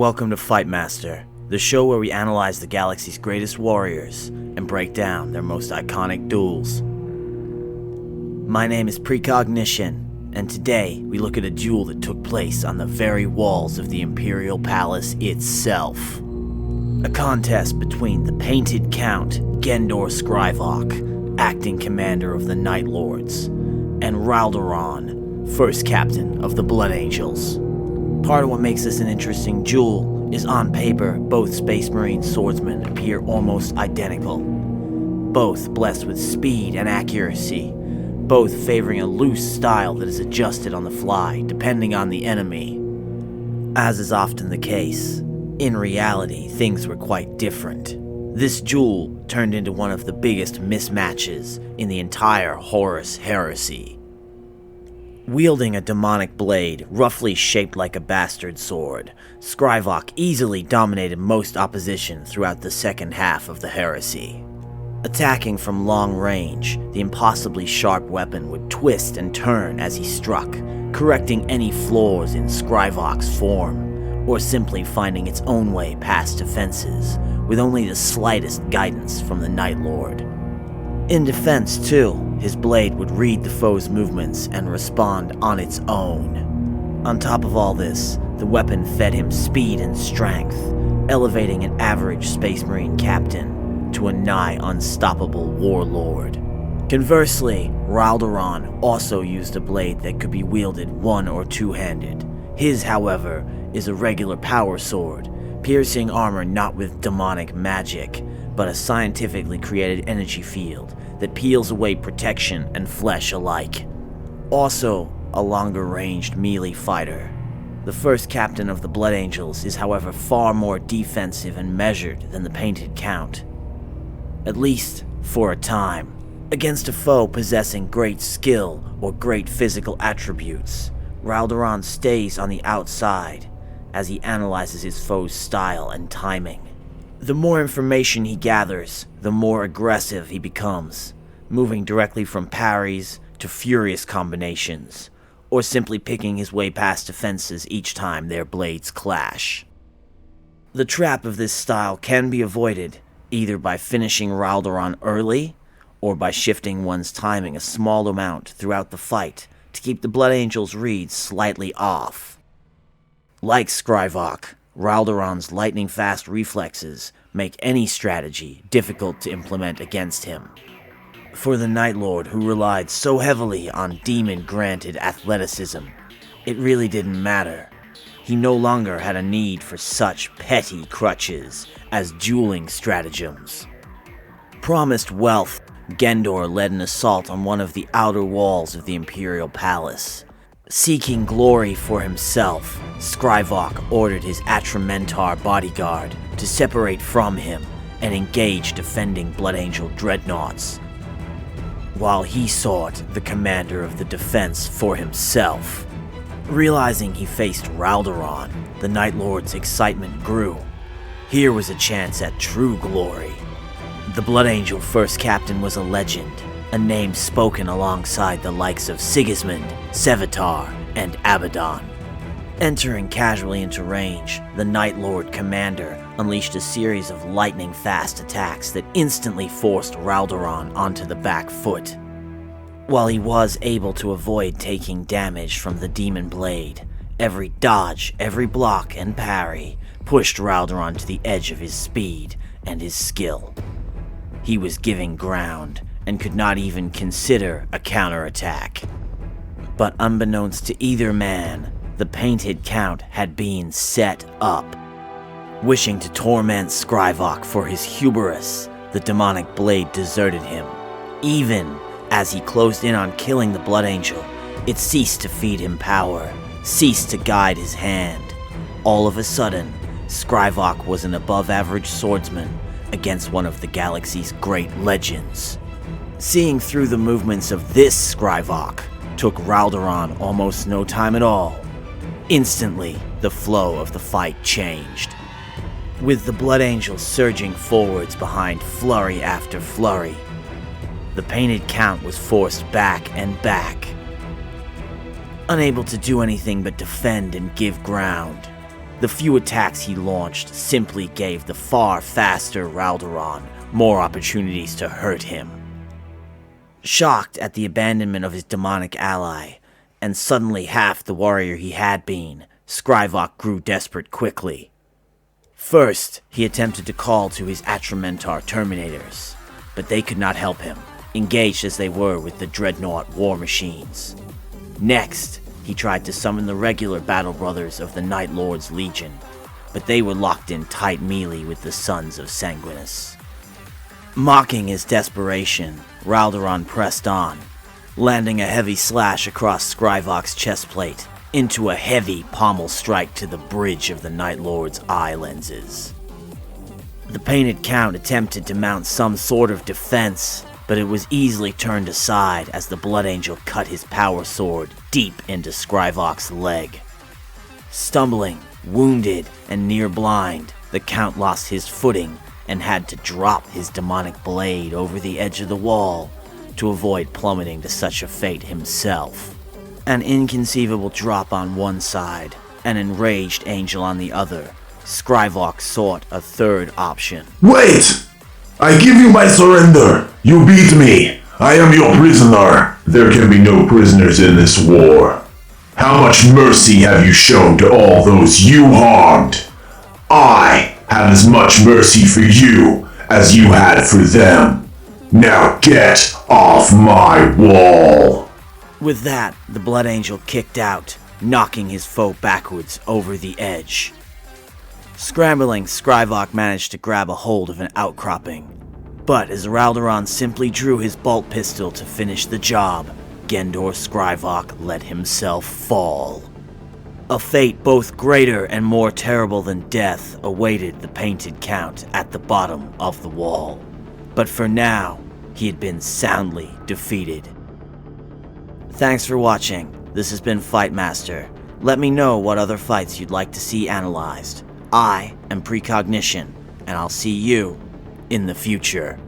Welcome to Fightmaster, the show where we analyze the galaxy's greatest warriors and break down their most iconic duels. My name is Precognition, and today we look at a duel that took place on the very walls of the Imperial Palace itself. A contest between the Painted Count, Gendor Skraivok, acting commander of the Night Lords, and Raldoron, first captain of the Blood Angels. Part of what makes this an interesting duel is on paper, both Space Marine swordsmen appear almost identical. Both blessed with speed and accuracy, both favoring a loose style that is adjusted on the fly depending on the enemy. As is often the case, in reality things were quite different. This duel turned into one of the biggest mismatches in the entire Horus Heresy. Wielding a demonic blade roughly shaped like a bastard sword, Skraivok easily dominated most opposition throughout the second half of the heresy. Attacking from long range, the impossibly sharp weapon would twist and turn as he struck, correcting any flaws in Skraivok's form, or simply finding its own way past defenses, with only the slightest guidance from the Night Lord. In defense, too, his blade would read the foe's movements and respond on its own. On top of all this, the weapon fed him speed and strength, elevating an average Space Marine captain to a nigh unstoppable warlord. Conversely, Raldoron also used a blade that could be wielded one- or two-handed. His, however, is a regular power sword, piercing armor not with demonic magic, but a scientifically created energy field that peels away protection and flesh alike. Also, a longer-ranged melee fighter. The first captain of the Blood Angels is, however, far more defensive and measured than the Painted Count. At least, for a time. Against a foe possessing great skill or great physical attributes, Raldoron stays on the outside as he analyzes his foe's style and timing. The more information he gathers, the more aggressive he becomes, moving directly from parries to furious combinations, or simply picking his way past defenses each time their blades clash. The trap of this style can be avoided either by finishing Raldoron early, or by shifting one's timing a small amount throughout the fight to keep the Blood Angel's reads slightly off. Like Skraivok, Raldoron's lightning-fast reflexes make any strategy difficult to implement against him. For the Night Lord, who relied so heavily on demon-granted athleticism, it really didn't matter. He no longer had a need for such petty crutches as dueling stratagems. Promised wealth, Gendor led an assault on one of the outer walls of the Imperial Palace. Seeking glory for himself, Skraivok ordered his Atramentar bodyguard to separate from him and engage defending Blood Angel dreadnoughts, while he sought the commander of the defense for himself. Realizing he faced Raldoron, the Night Lord's excitement grew. Here was a chance at true glory. The Blood Angel first captain was a legend, a name spoken alongside the likes of Sigismund, Sevatar, and Abaddon. Entering casually into range, the Night Lord commander unleashed a series of lightning-fast attacks that instantly forced Raldoron onto the back foot. While he was able to avoid taking damage from the demon blade, every dodge, every block, and parry pushed Raldoron to the edge of his speed and his skill. He was giving ground and could not even consider a counterattack. But unbeknownst to either man, the Painted Count had been set up. Wishing to torment Skraivok for his hubris, the demonic blade deserted him. Even as he closed in on killing the Blood Angel, it ceased to feed him power, ceased to guide his hand. All of a sudden, Skraivok was an above-average swordsman against one of the galaxy's great legends. Seeing through the movements of this Skraivok took Raldoron almost no time at all. Instantly, the flow of the fight changed. With the Blood Angel surging forwards behind flurry after flurry, the Painted Count was forced back and back. Unable to do anything but defend and give ground, The few attacks he launched simply gave the far faster Raldoron more opportunities to hurt him. Shocked at the abandonment of his demonic ally, and suddenly half the warrior he had been, Skraivok grew desperate quickly. First, he attempted to call to his Atramentar Terminators, but they could not help him, engaged as they were with the Dreadnought war machines. Next, he tried to summon the regular Battle Brothers of the Night Lord's Legion, but they were locked in tight melee with the Sons of Sanguinus. Mocking his desperation, Raldoron pressed on, landing a heavy slash across Skraivok's chestplate into a heavy pommel strike to the bridge of the Night Lord's eye lenses. The painted Count attempted to mount some sort of defense, but it was easily turned aside as the Blood Angel cut his power sword deep into Skraivok's leg. Stumbling, wounded, and near blind, the Count lost his footing and had to drop his demonic blade over the edge of the wall to avoid plummeting to such a fate himself. An inconceivable drop on one side, an enraged angel on the other, Skraivok sought a third option. Wait! I give you my surrender! You beat me! I am your prisoner! There can be no prisoners in this war. How much mercy have you shown to all those you harmed? I have as much mercy for you as you had for them. Now get off my wall! With that, the Blood Angel kicked out, knocking his foe backwards over the edge. Scrambling, Skraivok managed to grab a hold of an outcropping. But as Raldoron simply drew his bolt pistol to finish the job, Gendor Skraivok let himself fall. A fate both greater and more terrible than death awaited the painted Count at the bottom of the wall. But for now, he had been soundly defeated. Thanks for watching. This has been Fightmaster. Let me know what other fights you'd like to see analyzed. I am Precognition, and I'll see you in the future.